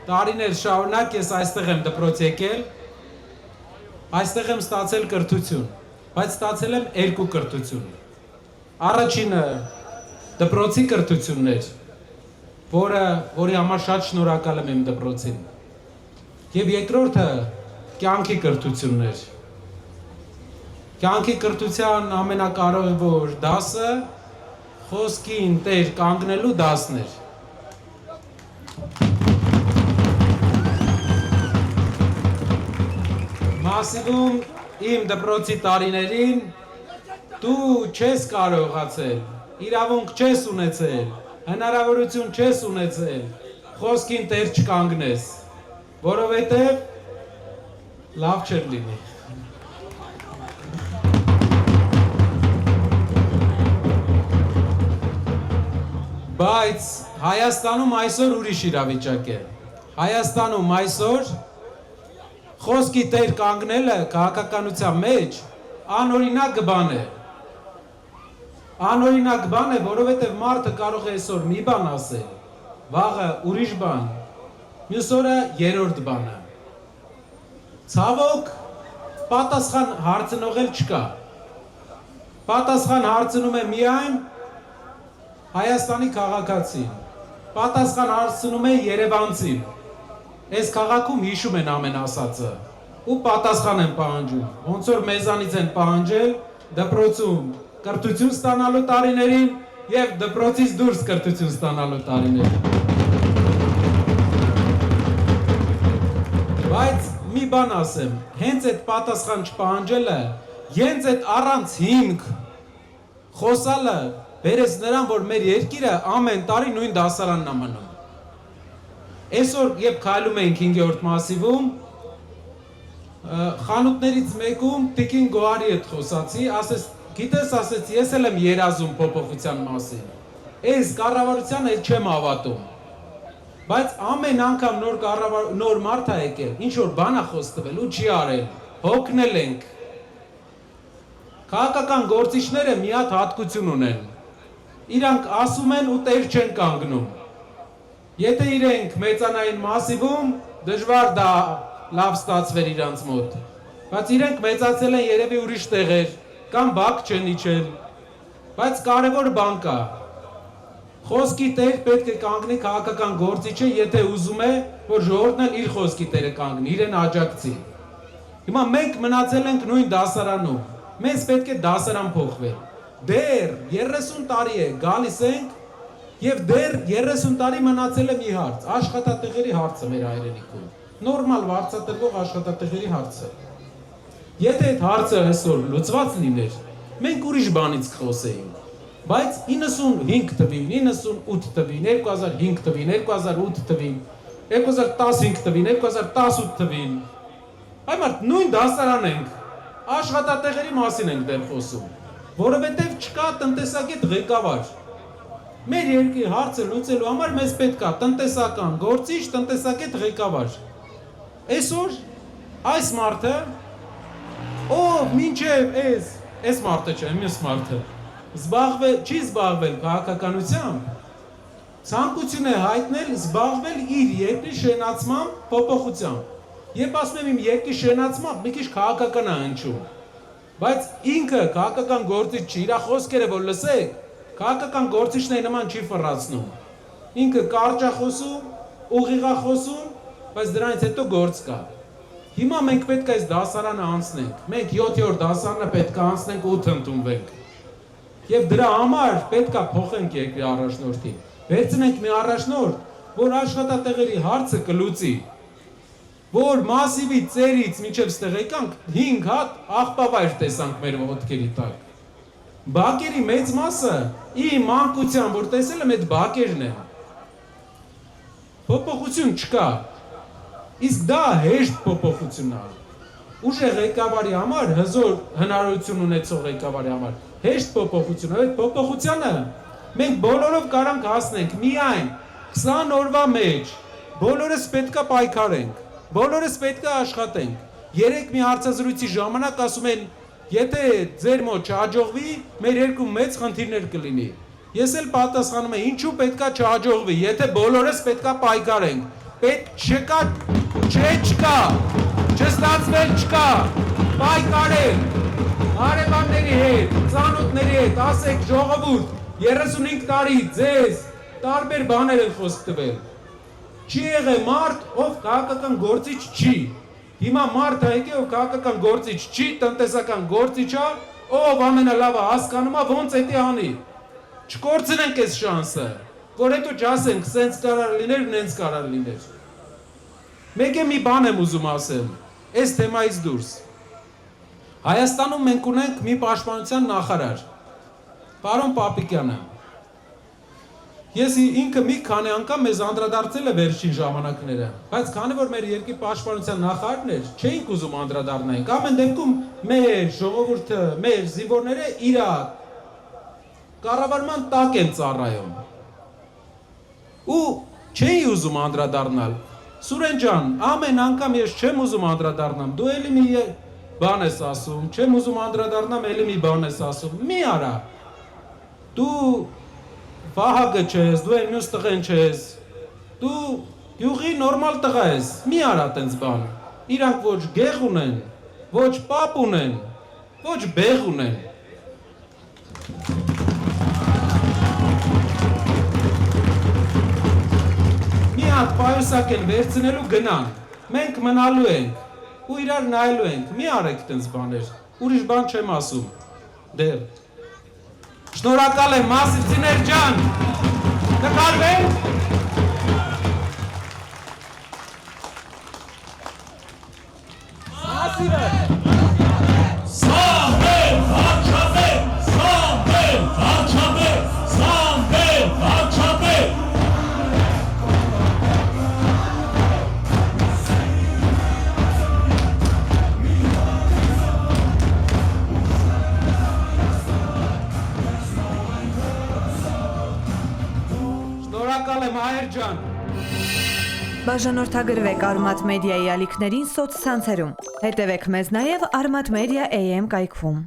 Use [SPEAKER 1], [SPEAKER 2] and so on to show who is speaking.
[SPEAKER 1] տարիներ շարունակ ես այստեղ եմ դպրոց եկել, այստեղ եմ ստացել կրթություն, բայց ստացել եմ երկու կրթություն։ Առաջինը դպրոցի կրթությունն էր, որի համար շատ շնորհակալ եմ իմ դպրոցին։ Եվ երկրորդը կյանքի կրթությունն էր։ Կյանքի կրթության ամենակարևոր դասը խոսքին տեր կանգնելու դասն էր։ Մասիվում իմ դպրոցի տարիներին դու չես կարողացել, իրավունք չես ունեցել, հնարավորություն չես ունեցել, խոսքին տեր չկանգնես, որովհետև լավ չէր լինի։ Բայց Հայաստանում այսօր ուրիշ իրավիճակ է։ Հայաստանում այսօր խոսքի տեր կանգնելը քաղաքականության մեջ անօրինակ բան է։ Անօրինակ բան է, որովհետև մարդը կարող է այսօր մի բան ասել, վաղը ուրիշ բան, մյուս օրը երրորդ բանը։ Ցավոք, պատասխան հարցնող էլ չկա։ Պատասխան հարցնում է միայն Հայաստանի քաղաքացին, պատասխան հարցնում է երևանցին, այս քաղաքում հիշում են ամեն ասածը ու պատասխան են պահանջում, ոնց որ մեզանից են պահանջել դպրոցում կրթություն ստանալու տարիներին և դպրոցից դուրս կրթություն ստանալու տարիներին։ Բայց մի բան ասեմ, հենց այդ պատասխան չպահանջելը, հենց այդ առանց հիմք խոսալը բերեց նրան, որ մեր երկիրը ամեն տարի նույն դասարանն է մնում։ Այսօր, երբ քայլում էինք 5-րդ մասիվում, խանութներից մեկում տիկին Գոհարի հետ խոսացի, ասեց, գիտես, ասեց, ես էլ եմ երազում փոփոխության մասին։ Այս կառավարությանը էլ չեմ հավատում։ Բայց ամեն անգամ նոր մարդ է եկել, ինչ որ բան է խոս տվել ու չի արել, հոգնել ենք։ Քաղաքական գործիչները մի հատ հատկություն ունեն։ Իրանք ասում են ու տեր չեն կանգնում։ Եթե իրենք մեծանային մասիվում, դժվար դա լավ ստացվեր իրանց մոտ։ Բայց իրենք մեծացել են երևի ուրիշ տեղեր, կամ բակ չեն իջել։ Բայց կարևոր բան կա։ Խոսքի տեր պետք է կանգնի քաղաքական գործիչը, եթե ուզում է, որ ժողովուրդն էլ իր խոսքի տերը կանգնի, իրեն աջակցի։ Հիմա մենք մնացել ենք նույն դասարանում։ Մեզ պետք է դասարան փոխվել։ Դեռ 30 տարի է գալիս ենք և դեռ 30 տարի մնացել է մի հարց, աշխատատեղերի հարցը մեր հայրենիքում, նորմալ վարձատրվող աշխատատեղերի հարցը։ Եթե այդ հարցը այսօր լուծված լիներ, մենք ուրիշ բանից կխոսեինք, բայց 95 թվին, 98 թվին, 2005 թվին, 2008 թվին, 2015 թվին, 2018 թվին, այ մարդ նույն դասարան ենք, աշխատատեղերի մասին ենք դեռ խոսում, որովհետև չկա տնտեսագետ ղեկավար։ Մեր երկրի հարցը լուծելու համար մեզ պետք է տնտեսական գործիչ, տնտեսագետ ղեկավար։ Այսօր այս մարդը, ով մինչև այս մարդը չէ, մյուս մարդը, չի զբաղվել քաղաքականությամբ, ցանկություն է հայտնել զբաղվել իր երկրի շենացման փոփոխությամբ։ Երբ ասում եմ իմ երկրի շենացման, մի քիչ քաղաքական է հնչում։ Բայց ինքը քաղաքական գործիչ չի, իր խոսքերը որ լսեք, քաղաքական գործիչն նման չի ֆռացնում։ Ինքը կարճ է խոսում, ուղիղ է խոսում, բայց դրանից հետո գործ կա։ Հիմա մենք պետք է այս դասարանը անցնենք։ Մենք 7-րդ դասարանը պետք է անցնենք 8 ընդունվենք։ Եվ դրա համար պետք է փոխենք երկրի առաջնորդին։ Վերցնենք մի առաջնորդ, որ աշխատատեղերի հարցը կլուծի, որ մասիվի ծերից մինչև ստեղ եկանք 5 հատ աղբավայր տեսանք մեր ոտքերի տակ։ Բակերի մեծ մասը իմ մանկության, որ տեսել եմ, այդ բակերն է։ Փոփոխություն չկա։ Իսկ դա հեշտ փոփոխություն է։ Ուժեղ ղեկավարի համար, հզոր հնարավորություն ունեցող ղեկավարի համար, հեշտ փոփոխություն է։ Այդ փոփոխությանը մենք բոլորով կարանք հասնենք միայն 20 օրվա մեջ, բոլորս պետք է պայքարենք, բոլորս պետք է աշխատենք։ Երեք մի հարցազրույցի ժամանակ ասում են, եթե ձեր մոտ չհաջողվի, մեր երկրում մեծ խնդիրներ կլինի։ Ես էլ պատասխանում եմ, ինչու պետք է չհաջողվի, եթե բոլորս պետք է պայքարենք։ պետք չկա, չկա, չստացվել չկա, պայքարել, հարևանների հետ, ծանոթների հետ, ասեք ժողովուրդ, 35 տարի ձեզ տարբեր բաներ են խոսք տվել, չի եղել մարդ, ով քաղաքական գործիչ չի, հիմա մարդ եկե, ով քաղաքական գործիչ չի, տնտեսական գործիչ է, ով ամենալավը հասկանում է, ոնց էդի անի, չկործնենք այս շանսը, որ հետո չասենք, սենց կարար լիներ, նենց կարար լիներ։ Մեկ է մի բան եմ ուզում ասել, այս թեմայից դուրս։ Հայաստանում մենք ունենք մի պաշտպանության նախարար, պարոն Պապիկյանը։ Ես ինքը մի քանի անգամ մեզ անդրադարձել է վերջին ժամանակները, բայց քանի որ մեր երկրի պաշտպանության նախարարն էր, չէինք ուզում անդրադառնայինք, ամեն դեպքում մեր ժողովուրդը, մեր զինվորները իր կառավարման տակ են ծառայում։ Ու չէի ուզում անդրադառնալ։ Սուրեն ջան, ամեն անգամ ես չեմ ուզում անդրադառնամ, դու էլի մի բան ես ասում, չեմ ուզում անդրադառնամ, էլի մի բան ես ասում, մի արա, դու վահագը չես, դու են մյուս տղեն չես, դու յուղի նորմալ տղա ես, մի արա տենց բան, իրանք ոչ գեղ ունեն, ոչ պապ ունեն, ոչ բեղ ունեն, մի հատ պայուսակ են վերցնելու գնան, մենք մնալու ենք ու իրար նայելու ենք, մի արեք տենց բաներ, ուրիշ բան չեմ ասում, դեր, շնորհակալ եմ մասիցիներ ջան, նկարվենք, մասիվը,
[SPEAKER 2] Սամվել, հաչապել, Սամվել, հաչապել, Սամվել, հաչապել
[SPEAKER 1] շնորհակալ եմ հայր ջան,
[SPEAKER 3] Բաժանորդագրվեք Արմաթ մեդիայի ալիքներին սոցցանցերում, հետևեք մեզ նաև Արմաթ մեդիա AM կայքում։